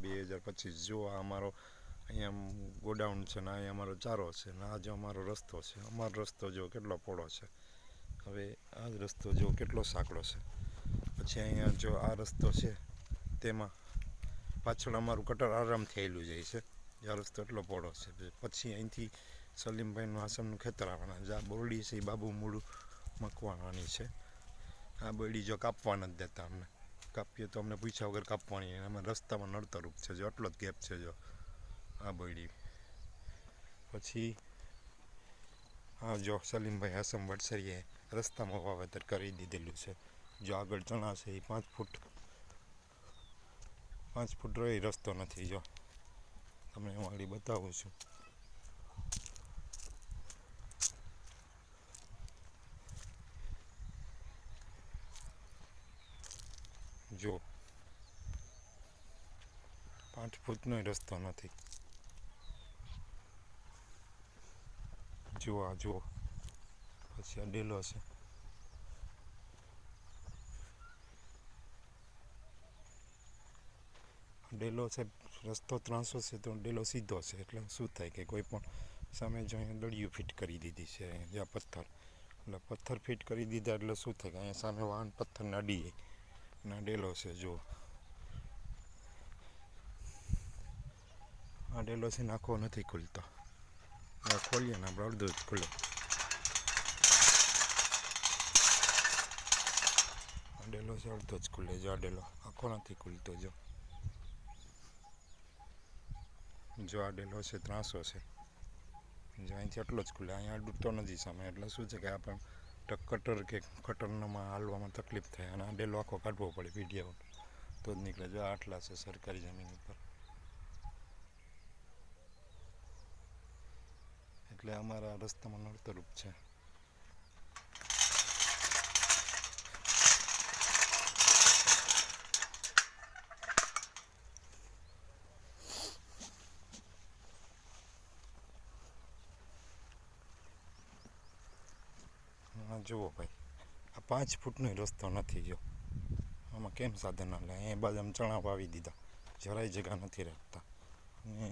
2025 જો આ અમારો અહીંયા ગોડાઉન છે ને અહીંયા અમારો ચારો છે ને આ જો અમારો રસ્તો છે. અમારો રસ્તો જો કેટલો પહોળો છે. હવે આ જ રસ્તો જો કેટલો સાંકડો છે. પછી અહીંયા જો આ રસ્તો છે તેમાં પાછળ અમારું કટર આરામથી આવેલું જાય છે. આ રસ્તો એટલો પહોળો છે. પછી અહીંથી સલીમભાઈનું આસમનું ખેતર આવવાના જે આ બોરડી છે એ બાબુ મૂળ મકવાવાની છે. આ બોરડી જો કાપવા નથી દેતા અમને. કાપીએ તો અમને પૂછ્યા વગર કાપવાની. અમે રસ્તામાં નડતરરૂપ છે જો આટલો જ ગેપ છે જો આ બોરડી. પછી હા જો સલીમભાઈ આસમ વડસરીએ રસ્તામાં વાવેતર કરી દીધેલું છે. જો આગળ ચણા છે એ 5 ફૂટ રહી રસ્તો નથી. જો તમને હું આગળ બતાવું છું. જો 5 ફૂટનો રસ્તો નથી. જુઓ આ જુઓ. પછી આ ડેલો છે. ડેલો છે રસ્તો 300 છે તો ડેલો સીધો છે એટલે શું થાય કે કોઈ પણ સામે જો અહીંયા દળિયું ફિટ કરી દીધી છે. જ્યાં પથ્થર એટલે પથ્થર ફિટ કરી દીધા એટલે શું થાય કે અહીંયા સામે વાહન પથ્થરને અડી જાય. ના ડેલો છે જો આ ડેલો છે નાખો નથી ખુલતો. આ ખોલીએ ને આપણે અડધો જ ખુલે. આ ડેલો છે અડધો જ ખુલે. જો આ ડેલો આખો નથી ખુલતો. જો આ ડેલો છે 300 છે. જો અહીંથી એટલો જ ખુલે. અહીંયા ડૂબતો નથી સામે એટલે શું છે કે આપણે કટર કે કટરમાં હાલવામાં તકલીફ થાય અને આ ડેલો આખો કાઢવો પડે પીડિયા તો જ નીકળે. જો આટલા છે સરકારી જમીન ઉપર એટલે અમારા રસ્તામાં નડતરરૂપ છે. જુઓ ભાઈ આ 5 ફૂટનો રસ્તો નથી. જો આમાં કેમ સાધન હાલે. અહીંયા બાજુ આમ ચણા વાવી દીધા. જરાય જગ્યા નથી રાખતા અને